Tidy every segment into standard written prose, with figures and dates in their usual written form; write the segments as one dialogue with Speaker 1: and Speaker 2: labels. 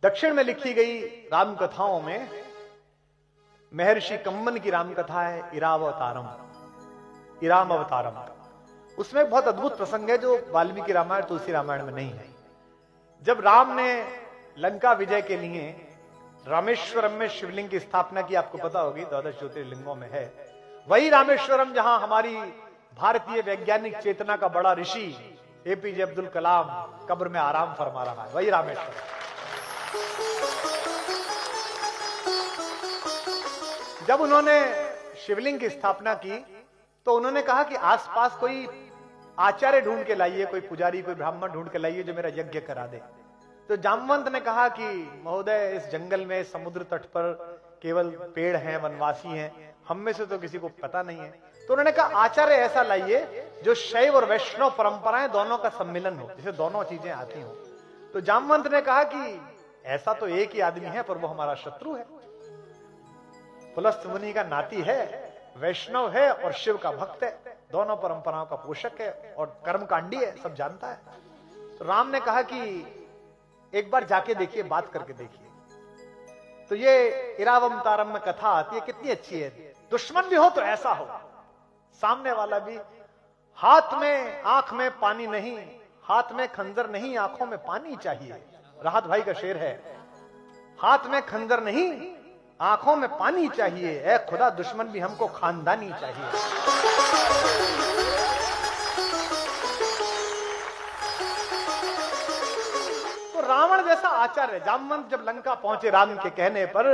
Speaker 1: दक्षिण में लिखी गई राम कथाओं में महर्षि कम्मन की राम कथा है इरावतारम, इराम अवतारम। उसमें बहुत अद्भुत प्रसंग है जो वाल्मीकि रामायण तुलसी रामायण में नहीं है। जब राम ने लंका विजय के लिए रामेश्वरम में शिवलिंग की स्थापना की, आपको पता होगी 12 ज्योतिर्लिंगों में है, वही रामेश्वरम जहां हमारी भारतीय वैज्ञानिक चेतना का बड़ा ऋषि एपीजे अब्दुल कलाम कब्र में आराम फरमा रहा है, वही रामेश्वरम। जब उन्होंने शिवलिंग की स्थापना की तो उन्होंने कहा कि आसपास कोई आचार्य ढूंढ के लाइए, कोई पुजारी, कोई ब्राह्मण ढूंढ के लाइए जो मेरा यज्ञ करा दे। तो जामवंत ने कहा कि महोदय, इस जंगल में समुद्र तट पर केवल पेड़ हैं, वनवासी हैं, हम में से तो किसी को पता नहीं है। तो उन्होंने कहा आचार्य ऐसा लाइए जो शैव और वैष्णव परंपराएं दोनों का सम्मिलन हो, जिसे दोनों चीजें आती हो। तो जामवंत ने कहा कि ऐसा तो एक ही आदमी है पर वो हमारा शत्रु है, पुलस्त मुनि का नाती है, वैष्णव है और शिव का भक्त है, दोनों परंपराओं का पोषक है और कर्मकांडी है, सब जानता है। तो राम ने कहा कि एक बार जाके देखिए, बात करके देखिए। तो ये इरावतारम में कथा आती है, कितनी अच्छी है। दुश्मन भी हो तो ऐसा हो, सामने वाला भी, हाथ में आंख में पानी नहीं, हाथ में खंजर नहीं, आंखों में पानी चाहिए। राहत भाई का शेर है, हाथ में खंजर नहीं, आंखों में पानी चाहिए, ऐ खुदा दुश्मन भी हमको खानदानी चाहिए। तो रावण जैसा आचार्य, जामवंत जब लंका पहुंचे राम के कहने पर,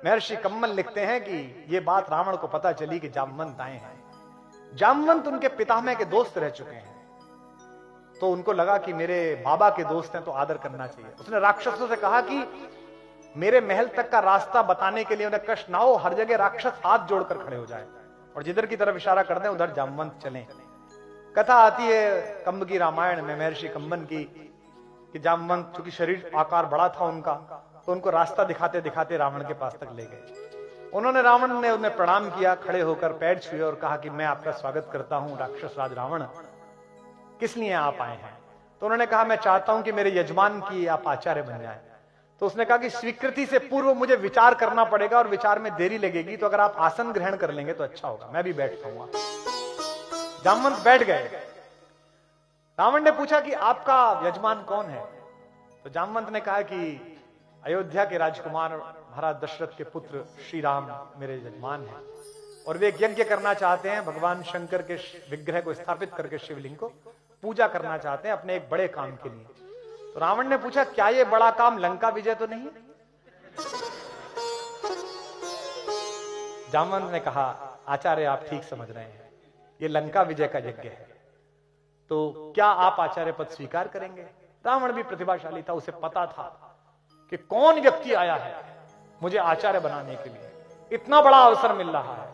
Speaker 1: महर्षि कम्मन लिखते हैं कि यह बात रावण को पता चली कि जामवंत आए हैं। जामवंत उनके पितामह के दोस्त रह चुके हैं, तो उनको लगा कि मेरे बाबा के दोस्त हैं तो आदर करना चाहिए। उसने राक्षसों से कहा कि मेरे महल तक का रास्ता बताने के लिए उन्हें कष्ट ना हो, हर जगह राक्षस हाथ जोड़कर खड़े हो जाए और जिधर की तरफ इशारा कर दें उधर जामवंत चलें। कथा आती है कम्ब की रामायण में महर्षि कम्बन की कि जामवंत, चूंकि शरीर आकार बड़ा था उनका, तो उनको रास्ता दिखाते दिखाते रावण के पास तक ले गए। उन्होंने, रावण ने उन्हें प्रणाम किया, खड़े होकर पैर छुए और कहा कि मैं आपका स्वागत करता हूं राक्षस राज रावण, किस लिए आप आए हैं? तो उन्होंने कहा मैं चाहता हूं कि मेरे यजमान की आप आचार्य बन जाएं। तो उसने कहा कि स्वीकृति से पूर्व मुझे विचार करना पड़ेगा और विचार में देरी लगेगी, तो अगर आप आसन ग्रहण कर लेंगे तो अच्छा होगा, मैं भी बैठ पाऊंगा। जामवंत बैठ गए। रावण ने पूछा कि आपका यजमान कौन है? तो जामवंत ने कहा कि अयोध्या के राजकुमार महाराज दशरथ के पुत्र श्री राम मेरे यजमान हैं और वे एक यज्ञ करना चाहते हैं, भगवान शंकर के विग्रह को स्थापित करके शिवलिंग को पूजा करना चाहते हैं अपने एक बड़े काम के लिए। तो रावण ने पूछा क्या ये बड़ा काम लंका विजय तो नहीं? जामवंत ने कहा आचार्य आप ठीक समझ रहे हैं, ये लंका विजय का यज्ञ है, तो क्या आप आचार्य पद स्वीकार करेंगे? रावण भी प्रतिभाशाली था, उसे पता था कि कौन व्यक्ति आया है मुझे आचार्य बनाने के लिए, इतना बड़ा अवसर मिल रहा है।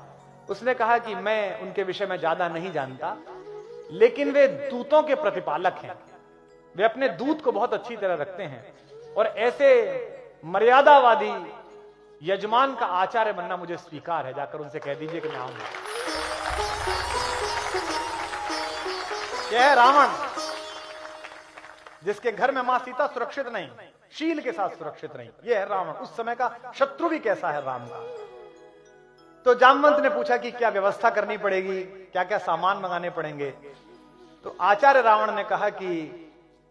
Speaker 1: उसने कहा कि मैं उनके विषय में ज्यादा नहीं जानता, लेकिन वे दूतों के प्रतिपालक हैं, वे अपने दूत को बहुत अच्छी तरह रखते हैं और ऐसे मर्यादावादी यजमान का आचार्य बनना मुझे स्वीकार है, जाकर उनसे कह दीजिए कि मैं आऊंगा। यह है रावण, जिसके घर में मां सीता सुरक्षित नहीं, शील के साथ सुरक्षित नहीं। यह है रावण, उस समय का शत्रु भी कैसा है राम का। तो जामवंत ने पूछा कि क्या व्यवस्था करनी पड़ेगी, क्या क्या सामान मंगाने पड़ेंगे? तो आचार्य रावण ने कहा कि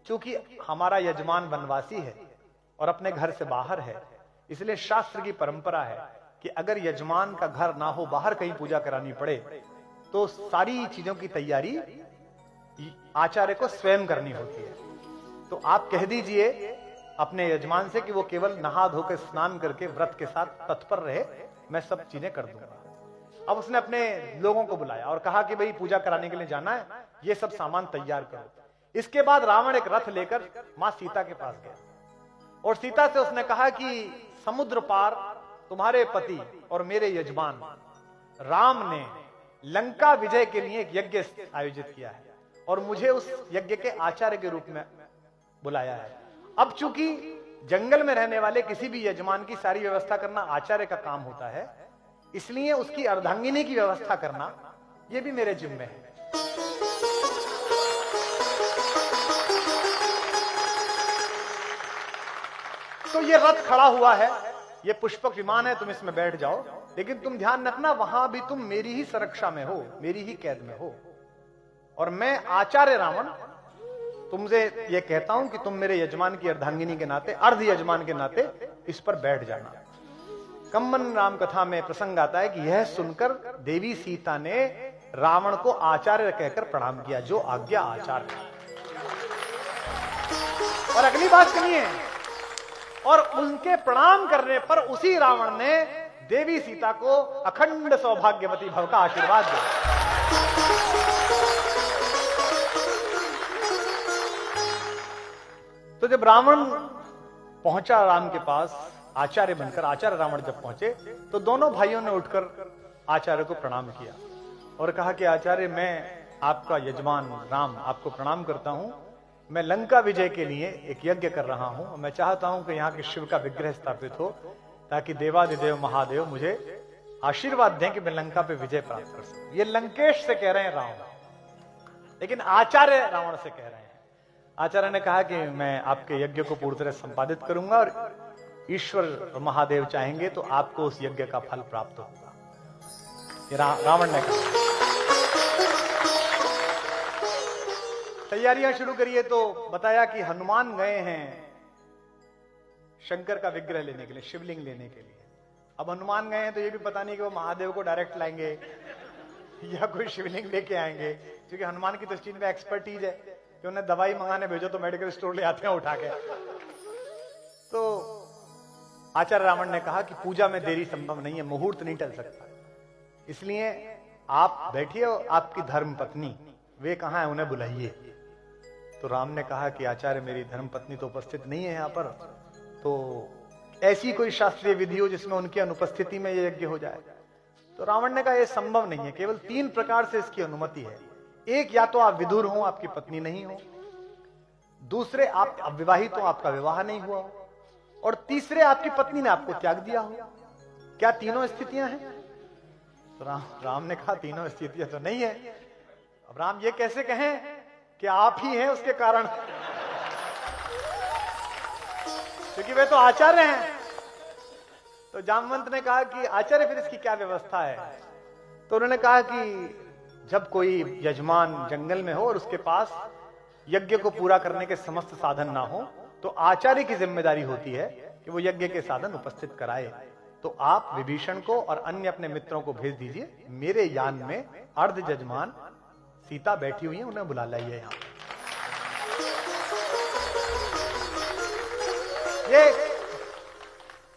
Speaker 1: चूंकि हमारा यजमान वनवासी है और अपने घर से बाहर है, इसलिए शास्त्र की परंपरा है कि अगर यजमान का घर ना हो, बाहर कहीं पूजा करानी पड़े, तो सारी चीजों की तैयारी आचार्य को स्वयं करनी होती है। तो आप कह दीजिए अपने यजमान से कि वो केवल नहा धोकर स्नान करके व्रत के साथ तत्पर रहे, मैं सब चीजें कर दूंगा। अब उसने अपने लोगों को बुलाया और कहा कि भाई पूजा कराने के लिए जाना है, ये सब सामान तैयार करो। इसके बाद रावण एक रथ लेकर मां सीता के पास गया और सीता से उसने कहा कि समुद्र पार तुम्हारे पति और मेरे यजमान राम ने लंका विजय के लिए एक यज्ञ आयोजित किया है और मुझे उस यज्ञ के आचार्य के रूप में बुलाया है। अब चूंकि जंगल में रहने वाले किसी भी यजमान की सारी व्यवस्था करना आचार्य का काम होता है, इसलिए उसकी अर्धांगिनी की व्यवस्था करना यह भी मेरे जिम्मे है। तो ये रथ खड़ा हुआ है, ये पुष्पक विमान है, तुम इसमें बैठ जाओ, लेकिन तुम ध्यान रखना वहां भी तुम मेरी ही सुरक्षा में हो, मेरी ही कैद में हो। और मैं आचार्य रावण तुमसे ये कहता हूं कि तुम मेरे यजमान की अर्धांगिनी के नाते, अर्ध यजमान के नाते इस पर बैठ जाना। कम्मन राम कथा में प्रसंग आता है कि यह सुनकर देवी सीता ने रावण को आचार्य कहकर प्रणाम किया, जो आज्ञा आचार्य। और अगली बात सुनिए, और उनके प्रणाम करने पर उसी रावण ने देवी सीता को अखंड सौभाग्यवती भव का आशीर्वाद दिया। तो जब रावण पहुंचा राम के पास आचार्य बनकर, आचार्य रावण जब पहुंचे तो दोनों भाइयों ने उठकर आचार्य को प्रणाम किया और कहा कि आचार्य, मैं आपका यजमान राम आपको प्रणाम करता हूं। मैं लंका विजय के लिए एक यज्ञ कर रहा हूं। मैं चाहता हूं कि यहाँ के शिव का विग्रह स्थापित हो, ताकि देवादिदेव महादेव मुझे आशीर्वाद दें कि मैं लंका पे विजय प्राप्त कर सकूं। ये लंकेश से कह रहे हैं रावण, लेकिन आचार्य रावण से कह रहे हैं। आचार्य ने कहा कि मैं आपके यज्ञ को पूरी तरह संपादित करूंगा और ईश्वर महादेव चाहेंगे तो आपको उस यज्ञ का फल प्राप्त होगा। ये रावण ने कहा। तैयारियां शुरू करिए तो बताया कि हनुमान गए हैं शंकर का विग्रह लेने के लिए, शिवलिंग लेने के लिए। अब हनुमान गए हैं तो ये भी पता नहीं कि वो महादेव को डायरेक्ट लाएंगे या कोई शिवलिंग लेके आएंगे, क्योंकि हनुमान की तो इस चीज में एक्सपर्टीज है कि उन्हें दवाई मंगाने भेजो तो मेडिकल स्टोर ले आते हैं उठा के। तो आचार्य रावण ने कहा कि पूजा में देरी संभव नहीं है, मुहूर्त नहीं टल सकता, इसलिए आप बैठिए और आपकी धर्म पत्नी वे कहां है, उन्हें बुलाइए। तो राम ने कहा कि आचार्य, मेरी धर्म पत्नी तो उपस्थित नहीं है यहाँ पर, तो ऐसी कोई शास्त्रीय विधि हो जिसमें उनकी अनुपस्थिति में यह यज्ञ हो जाए। तो रावण ने कहा यह संभव नहीं है, केवल 3 प्रकार से इसकी अनुमति है। एक, या तो आप विधुर हो, आपकी पत्नी नहीं हो, दूसरे आप अविवाहित हो, आपका विवाह नहीं हुआ हो, और तीसरे आपकी पत्नी ने आपको त्याग दिया हो। क्या तीनों स्थितियां हैं? तो राम ने कहा तीनों स्थितियां तो नहीं है। अब राम ये कैसे कहें कि आप ही हैं उसके कारण, क्योंकि वे तो आचार्य हैं। तो जामवंत ने कहा कि आचार्य फिर इसकी क्या व्यवस्था है? तो उन्होंने कहा कि जब कोई यजमान जंगल में हो और उसके पास यज्ञ को पूरा करने के समस्त साधन ना हो, तो आचार्य की जिम्मेदारी होती है कि वो यज्ञ के साधन उपस्थित कराए। तो आप विभीषण को और अन्य अपने मित्रों को भेज दीजिए, मेरे यान में अर्ध यजमान सीता बैठी हुई है, उन्हें बुला लाइए यहां। ये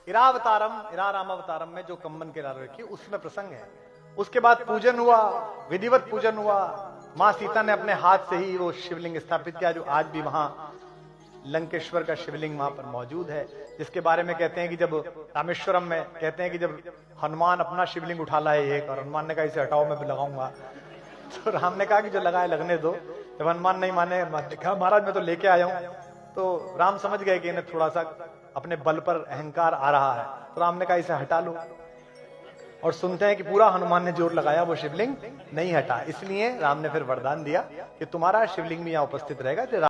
Speaker 1: इरारामावतारम में जो कम्मन के लाल रखी उसमें प्रसंग है। उसके बाद पूजन हुआ, विधिवत पूजन हुआ। मां सीता ने अपने हाथ से ही वो शिवलिंग स्थापित किया, जो आज भी वहां लंकेश्वर का शिवलिंग वहां पर मौजूद है, जिसके बारे में कहते हैं कि जब रामेश्वरम में कहते हैं कि जब हनुमान अपना शिवलिंग उठा लाए एक, और हनुमान ने कहा इसे हटाओ मैं भी लगाऊंगा, तो राम ने कहा कि जो लगाए लगने दो। जब हनुमान नहीं माने, कहा महाराज मैं तो लेके आया हूं। तो राम समझ गए कि इन्हें थोड़ा सा अपने बल पर अहंकार आ रहा है, तो राम ने कहा इसे हटा लो। और सुनते हैं कि पूरा हनुमान ने जोर लगाया, वो शिवलिंग नहीं हटा। इसलिए राम ने फिर वरदान दिया कि तुम्हारा शिवलिंग भी यहां उपस्थित रहेगा।